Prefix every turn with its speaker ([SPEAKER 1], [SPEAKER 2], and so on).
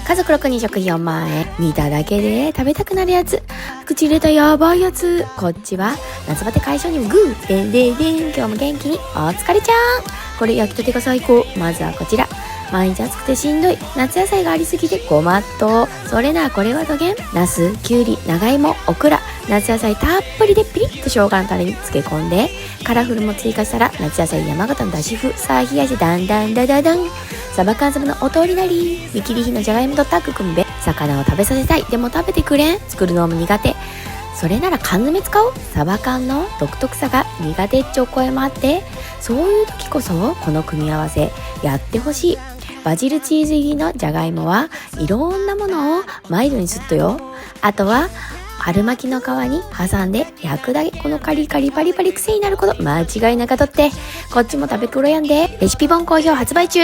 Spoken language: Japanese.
[SPEAKER 1] 家族6人食4万円。見ただけで食べたくなるやつ。口入れたやばいやつ。こっちは夏バテ解消にもグー。でんでんでん。今日も元気にお疲れちゃん。これ焼きたてが最高。まずはこちら。毎日暑くてしんどい。夏野菜がありすぎてごまっとう。それならこれはどげん。ナス、キュウリ、長芋、オクラ。夏野菜たっぷりでピリッと生姜のタレに漬け込んで、カラフルも追加したら夏野菜山形のだし風。さあ冷やしてだんだんだだだん。サバ缶様のお通りなり。見切り火のじゃがいもとタッグ組んで、魚を食べさせたい。でも食べてくれん。作るのも苦手。それなら缶詰使おう。サバ缶の独特さが苦手っちょ声もあって、そういう時こそこの組み合わせやってほしい。バジルチーズ入りのじゃがいもはいろんなものをマイルドにすっとよ。あとは春巻きの皮に挟んで焼くだけ。このカリカリパリパリ癖になること間違いなかとって。こっちも食べくろやんで。レシピ本好評発売中。